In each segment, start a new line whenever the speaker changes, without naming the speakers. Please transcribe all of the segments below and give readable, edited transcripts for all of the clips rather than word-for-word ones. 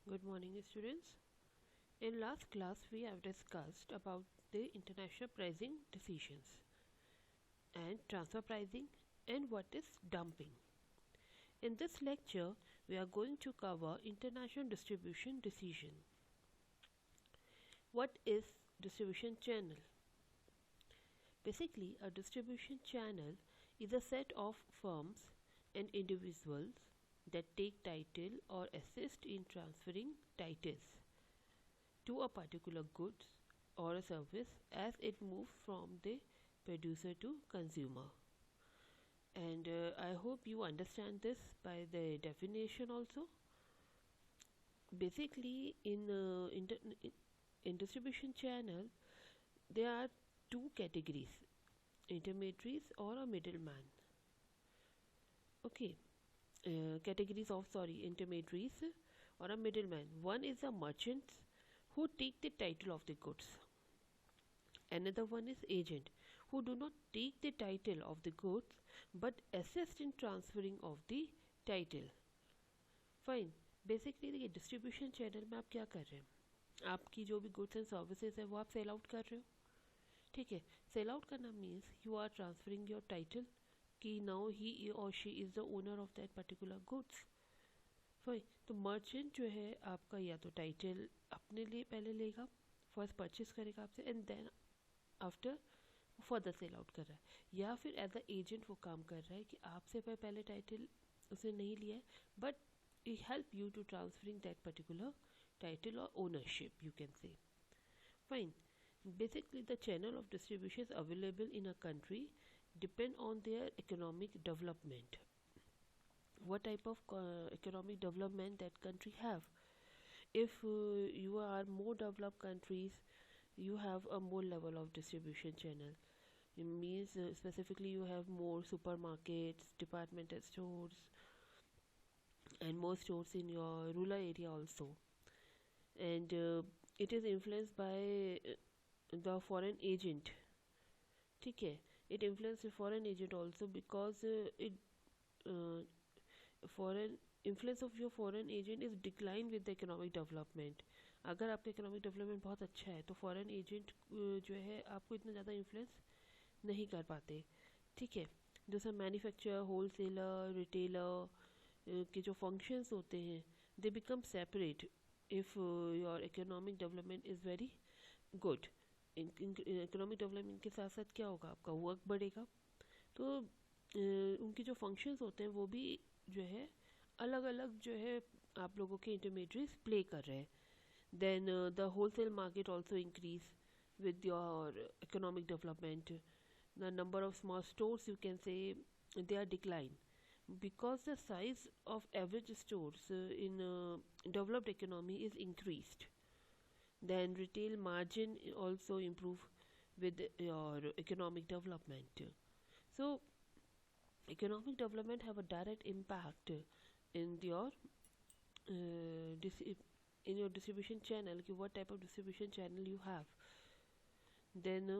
Good morning, students. In last class, we have discussed about the international pricing decisions and transfer pricing and what is dumping. In this lecture, we are going to cover international distribution decision. What is distribution channel? Basically, a distribution channel is a set of firms and individuals that take title or assist in transferring titles to a particular goods or a service as it moves from the producer to consumer. And I hope you understand this by the definition also. Basically, in distribution channel, there are two categories: intermediaries or a middleman. Okay, categories of intermediaries or a middleman. One is a merchant who take the title of the goods. Another one is agent who do not take the title of the goods but assist in transferring of the title. Fine. Basically देखिए distribution channel में आप क्या कर रहे हैं, आपकी जो भी गुड्स एंड सर्विसेज है वो आप सेल आउट कर रहे हो. ठीक है, सेल आउट करना means you are transferring your title कि नाउ ही और she is the owner of that particular goods. Fine. तो मर्चेंट जो है आपका या तो टाइटल अपने लिए पहले लेगा, फर्स्ट परचेज करेगा आपसे and then after further sell out कर रहा है, या फिर एज अ एजेंट वो काम कर रहा है कि आपसे पहले टाइटल उसने नहीं लिया है but it help you to transferring that particular title or ownership, you can say. Fine. Basically, the channel of distribution is available in a country depend on their economic development. What type of economic development that country have? If you are more developed countries, you have a more level of distribution channel. It means specifically you have more supermarkets, departmental stores, and more stores in your rural area also. And it is influenced by the foreign agent. ठीक है, it influences foreign agent also because foreign influence of your foreign agent is decline with the economic development. अगर आपका economic development बहुत अच्छा है तो foreign agent जो है आपको इतना ज़्यादा influence नहीं कर पाते. ठीक है, जैसे मैन्युफैक्चरर, होलसेलर, रिटेलर के जो फंक्शंस होते हैं they become separate if your economic development is very good. Economic development के साथ साथ क्या होगा, आपका वर्क बढ़ेगा, तो उनके जो फंक्शंस होते हैं वो भी जो है अलग अलग जो है आप लोगों के इंटरमीडिएट्स प्ले कर रहे हैं. Then the wholesale market also increase with your economic development. The number of small stores you can say they are decline because the size of average stores in developed economy is increased. Then retail margin also improve with your economic development. So economic development have a direct impact in your in your distribution channel, what type of distribution channel you have. Then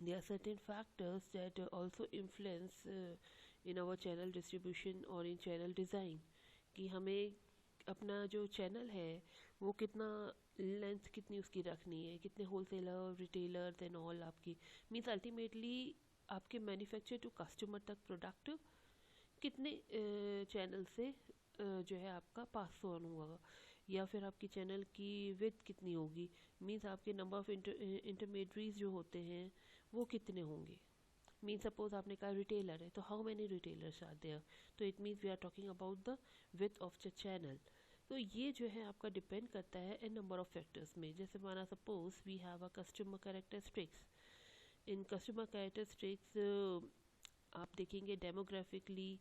there are certain factors that also influence in our channel distribution और in channel design कि हमें अपना जो channel है वो कितना length कितनी उसकी रखनी है, कितने होलसेलर, रिटेलर्स एंड ऑल आपकी मीन्स अल्टीमेटली आपके मैन्युफैक्चर टू कस्टमर तक प्रोडक्ट कितने चैनल से जो है आपका पास ऑन होगा, या फिर आपकी चैनल की विड्थ कितनी होगी, मीन्स आपके नंबर ऑफ इंटरमीडिएट्रीज जो होते हैं वो कितने होंगे. मीन सपोज आपने कहा रिटेलर है तो how many retailers are there, तो it means we are talking about the width of the channel. तो ये जो है आपका डिपेंड करता है इन नंबर ऑफ फैक्टर्स में. जैसे माना suppose we have a customer characteristics. In customer characteristics आप देखेंगे डेमोग्राफिकली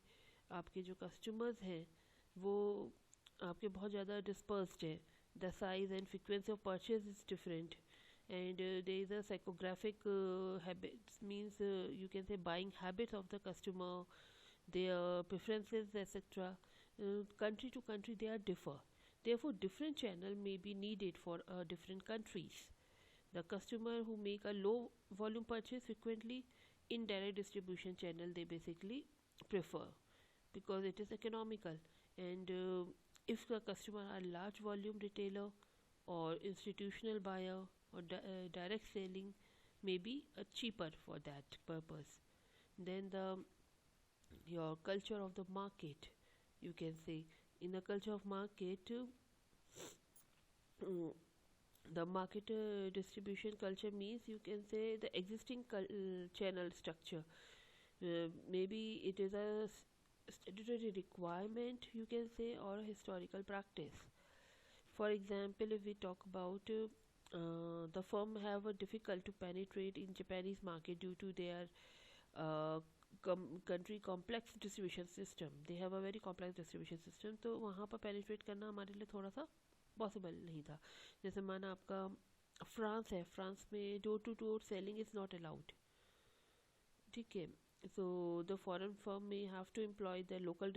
आपके जो कस्टमर्स हैं वो आपके बहुत ज़्यादा डिस्पर्स्ड है. The size and frequency of purchase is different and there is a psychographic habits, means you can say buying habits of the customer, their preferences, etc. Country to country they are differ, therefore different channel may be needed for different countries. The customer who make a low volume purchase frequently, indirect distribution channel they basically prefer. because it is economical. And if the customer are large volume retailer or institutional buyer or direct selling, maybe cheaper for that purpose. Then the your culture of the market, you can say. In the culture of market, the market distribution culture means, you can say, the existing channel structure. Maybe it is a statutory requirement, you can say, or a historical practice. For example, if we talk about the firm have a difficult to penetrate in Japanese market due to their uh, country complex distribution system. They have a very complex distribution system, तो वहाँ पर penetrate करना हमारे लिए थोड़ा सा possible नहीं था. जैसे माना आपका फ्रांस है, फ्रांस में door to door selling is not allowed. ठीक है. So the foreign firm may have to employ the local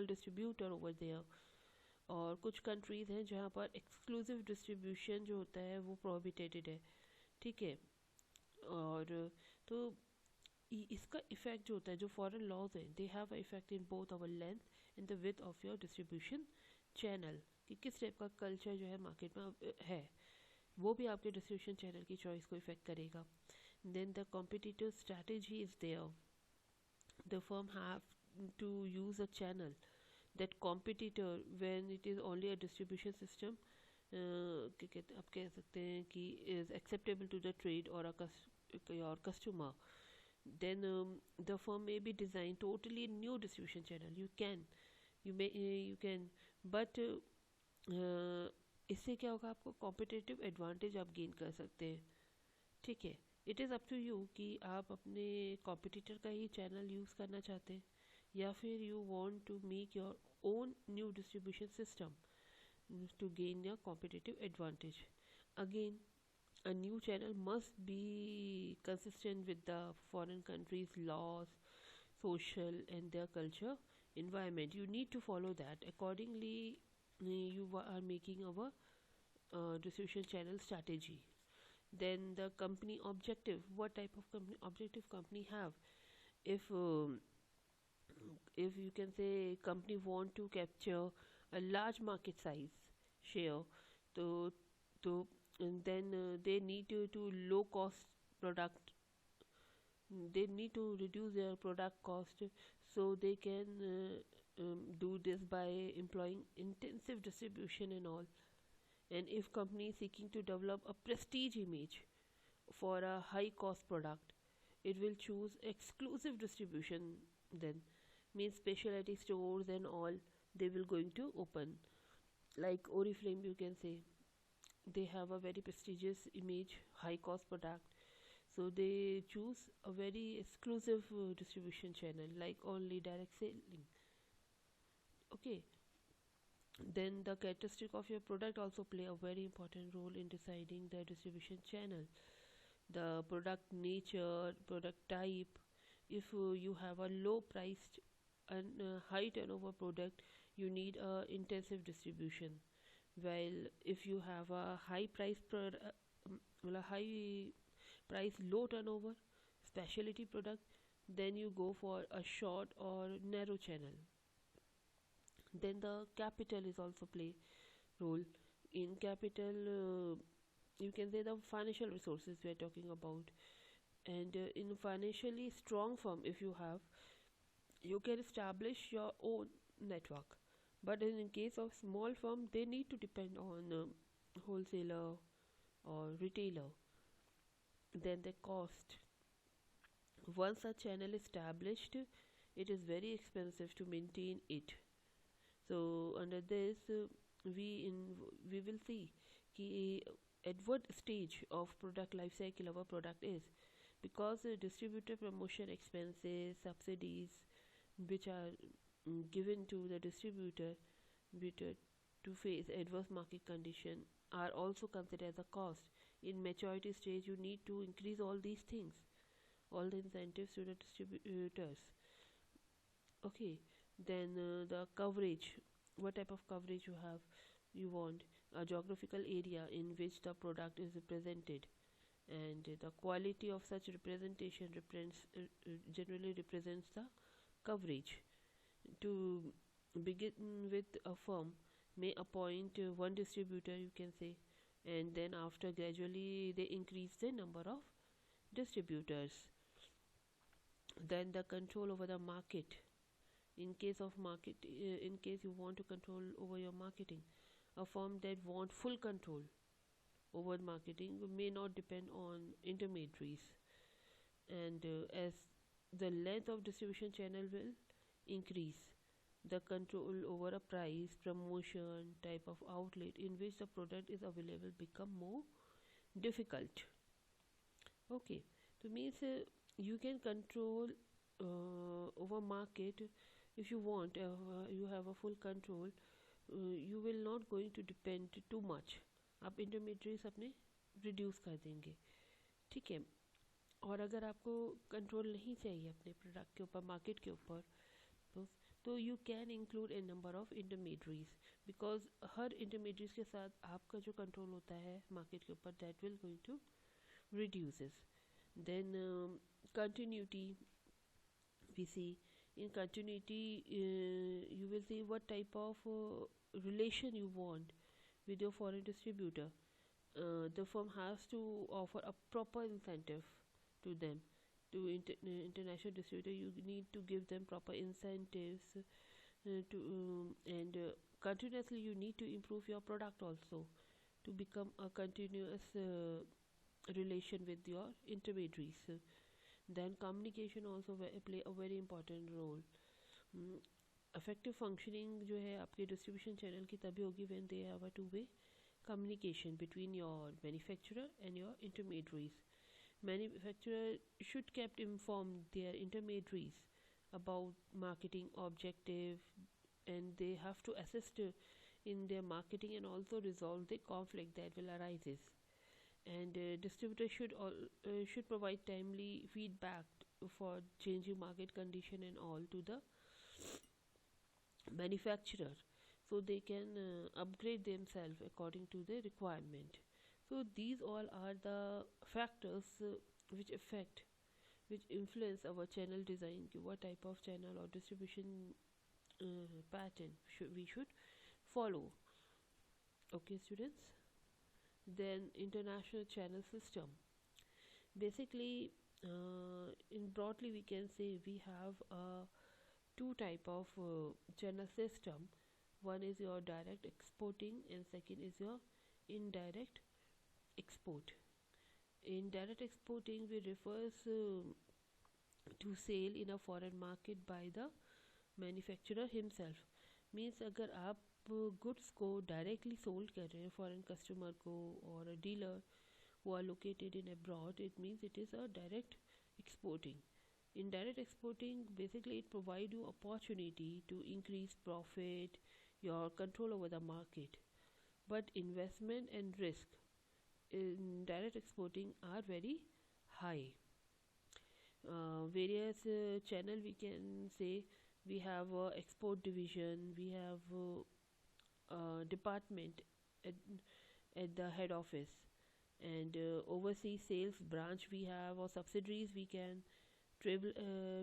distributor over there. और कुछ कंट्रीज़ हैं जहाँ पर एक्सक्लूसिव डिस्ट्रीब्यूशन जो होता है वो प्रोहिबिटेड है. ठीक है. और तो इसका इफेक्ट जो होता है, जो फॉरेन लॉज हैं, they have effect in both our length and the width of your distribution channel, कि किस टाइप का कल्चर जो है मार्केट में है, वो भी आपके डिस्ट्रीब्यूशन चैनल की चॉइस को इफेक्ट करेगा. Then the competitive strategy is there. The firm have to use a channel that competitor when it is only a distribution system, आप कह सकते हैं कि is acceptable to the trade or your customer, then the firm may be designed totally new distribution channel. You can, but इससे क्या होगा, आपको competitive advantage आप gain कर सकते हैं. ठीक है. It is up to you कि आप अपने competitor का ही channel use करना चाहते हैं, या फिर you want to make your own new distribution system to gain your competitive advantage. Again, a new channel must be consistent with the foreign countries' laws, social and their culture environment. You need to follow that. Accordingly, you are making our distribution channel strategy. Then the company objective. What type of company objective company have? If you can say company want to capture a large market size share, so and then they need to low cost product, they need to reduce their product cost, so they can do this by employing intensive distribution and all. And if company is seeking to develop a prestige image for a high cost product, it will choose exclusive distribution. Then means specialty stores and all they will going to open, like Oriflame, you can say. They have a very prestigious image, high cost product, so they choose a very exclusive distribution channel, like only direct selling. Okay. Then the characteristic of your product also play a very important role in deciding the distribution channel. The product nature, product type. If you have a low priced and high turnover product, you need a intensive distribution. While if you have a high price high price low turnover specialty product, then you go for a short or narrow channel. Then the capital is also play role. In capital, you can say the financial resources we are talking about. And in financially strong firm, if you have, you can establish your own network. But in case of small firm, they need to depend on wholesaler or retailer. Then the cost. Once a channel established, it is very expensive to maintain it. So under this, we will see कि at what stage of product life cycle our product is, because distributor promotion expenses, subsidies which are given to the distributor to face adverse market condition are also considered as a cost. In maturity stage, you need to increase all these things, all the incentives to the distributors. Okay. Then the coverage. What type of coverage you want? A geographical area in which the product is represented, and the quality of such representation generally represents the coverage. To begin with, a firm may appoint one distributor, you can say, and then after gradually they increase the number of distributors. Then the control over the market. In case you want to control over your marketing, a firm that want full control over marketing may not depend on intermediaries, and as the length of distribution channel will increase, the control over a price, promotion, type of outlet in which the product is available become more difficult. Okay, so means you can control over market if you want. You have a full control. You will not going to depend too much. आप intermediates अपने reduce कर देंगे, ठीक है. और अगर आपको control नहीं चाहिए अपने प्रोडक्ट के ऊपर, मार्केट के ऊपर, तो you can include A number of intermediates, because her intermediates के साथ आपका जो कंट्रोल होता है मार्केट के ऊपर, that will going to reduces. Then continuity, we see in continuity, you will see what type of relation you want with your foreign distributor. The firm has to offer a proper incentive to them. To international distributor, you need to give them proper incentives to and continuously you need to improve your product also, to become a continuous relation with your intermediaries. Then communication also play a very important role. Effective functioning जो है आपके distribution channel की तभी होगी when they have a two-way communication between your manufacturer and your intermediaries. Manufacturer should kept inform their intermediaries about marketing objective, and they have to assist in their marketing and also resolve the conflict that will arises. And distributor should provide timely feedback for changing market condition and all to the manufacturer, so they can upgrade themselves according to the requirement. So these all are the factors which affect, which influence our channel design, what type of channel or distribution pattern we should follow. Okay, students. Then international channel system. Basically, in broadly we can say we have two type of channel system. One is your direct exporting and second is your indirect export. Indirect exporting we refers to sale in a foreign market by the manufacturer himself. Means अगर आप goods को directly sold कर रहे हैं foreign customer को और a dealer who are located in abroad, it means it is a direct exporting. Indirect exporting basically it provide you opportunity to increase profit, your control over the market, but investment and risk in direct exporting are very high. Various channel we can say, we have export division, we have department at the head office, and overseas sales branch we have, or subsidiaries we can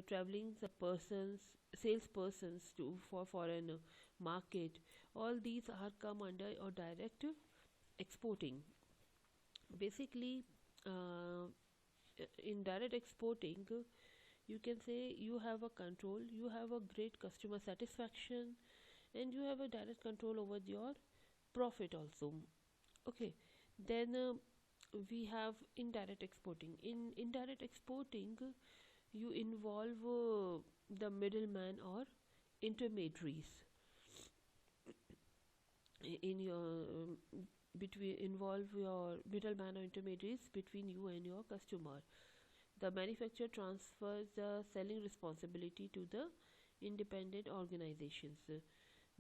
traveling the salespersons to for foreign market. All these are come under or direct exporting. Basically, in direct exporting, you can say you have a control, you have a great customer satisfaction, and you have a direct control over your profit also. Okay, then we have indirect exporting. In indirect exporting, you involve the middleman or intermediaries in your between involve your middleman or intermediaries between you and your customer. The manufacturer transfers the selling responsibility to the independent organizations.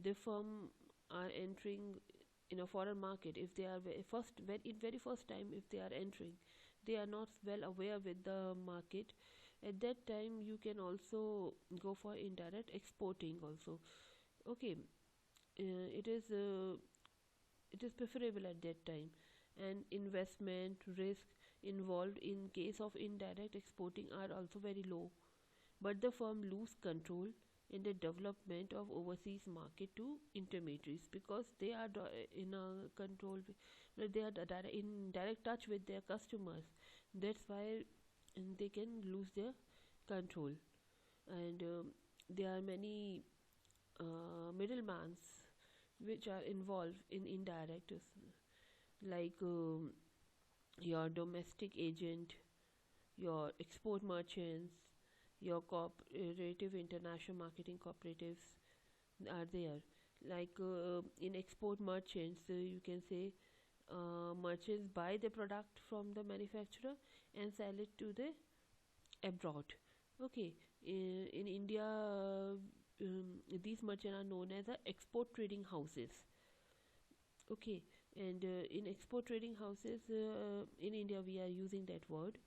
The firm are entering in a foreign market. If they are very first time, if they are entering, they are not well aware with the market. At that time, you can also go for indirect exporting also. Okay, it is preferable at that time, and investment risk involved in case of indirect exporting are also very low. but the firm lose control in the development of overseas market to intermediaries because they are in a control, they are in direct touch with their customers. That's why they can lose their control. And there are many middlemans which are involved in indirect, like your domestic agent, your export merchants, your cooperative international marketing cooperatives are there. Like in export merchants, you can say merchants buy the product from the manufacturer and sell it to the abroad. Okay, in India, these merchants are known as export trading houses. Okay, and in export trading houses in India, we are using that word,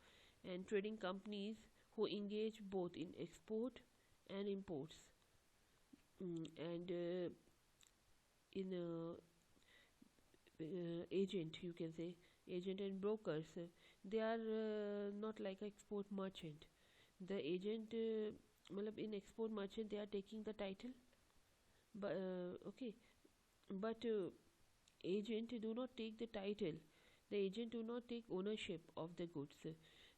and trading companies who engage both in export and imports. And in agent, you can say agent and brokers, they are not like export merchant. The agent, in export merchant, they are taking the title, but okay, but agent do not take the title. The agent do not take ownership of the goods.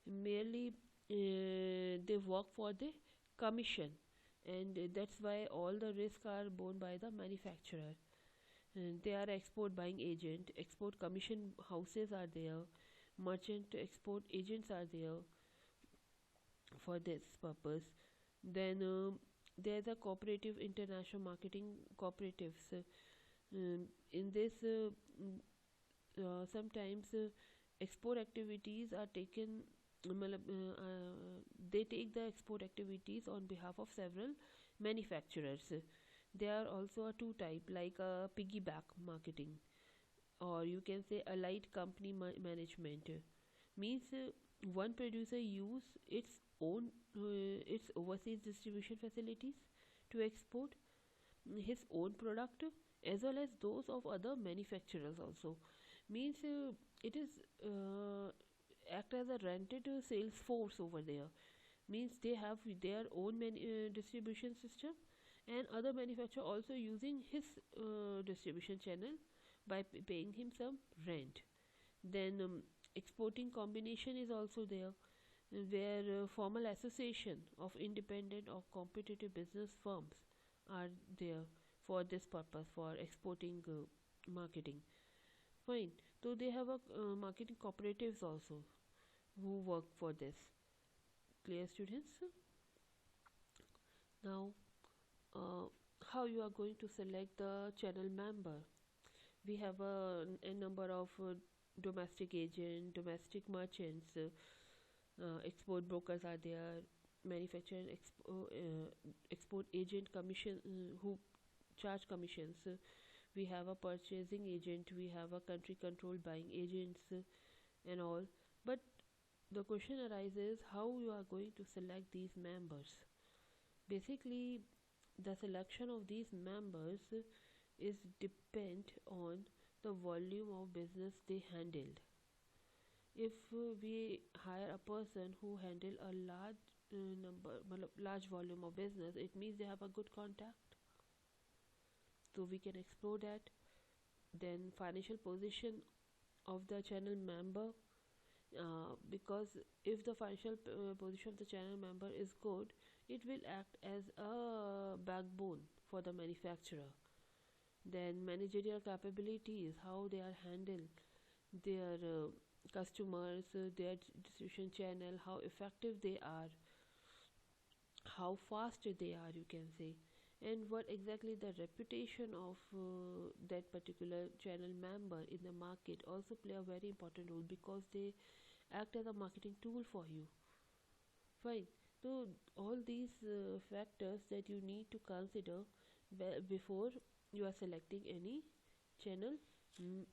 Merely they work for the commission, and that's why all the risks are borne by the manufacturer. And they are export buying agent, export commission houses are there, merchant export agents are there for this purpose. Then there's a cooperative international marketing cooperatives. In this, sometimes export activities are taken. They take the export activities on behalf of several manufacturers. There are also a two type, like piggyback marketing, or you can say allied company management. Means one producer use its overseas distribution facilities to export his own product as well as those of other manufacturers also. Means it is act as a rented sales force over there. Means they have their own distribution system, and other manufacturer also using his distribution channel by paying him some rent. Then exporting combination is also there, where formal association of independent or competitive business firms are there for this purpose, for exporting marketing. Fine. So they have a marketing cooperatives also who work for this. Clear, students? Now, how you are going to select the channel member? We have a number of domestic agent, domestic merchants, export brokers are there, manufacturer and export agent commission who charge commissions. We have a purchasing agent, we have a country controlled buying agents, and all. But the question arises how you are going to select these members. Basically, the selection of these members is depend on the volume of business they handled. If we hire a person who handle a large volume of business, it means they have a good contact, so we can explore that. Then financial position of the channel member, because if the financial position of the channel member is good, it will act as a backbone for the manufacturer. Then managerial capabilities, how they are handled, their customers, their distribution channel, how effective they are, how fast they are, you can say, and what exactly the reputation of that particular channel member in the market also play a very important role, because they act as a marketing tool for you. Fine. So all these factors that you need to consider before you are selecting any channel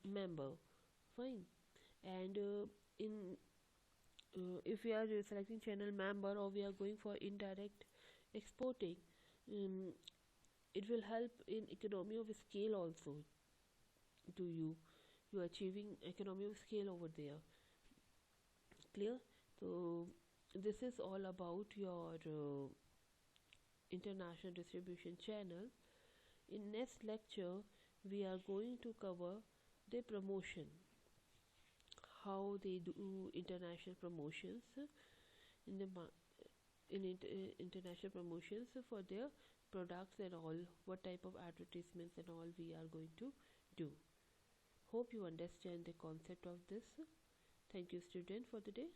member. Fine. And in if we are selecting channel member, or we are going for indirect exporting, um, it will help in economy of scale also to you. You are achieving economy of scale over there. Clear? So this is all about your international distribution channel. In next lecture, we are going to cover the promotion, how they do international promotions in the international promotions for their products and all, what type of advertisements and all we are going to do. Hope you understand the concept of this. Thank you, student, for the day.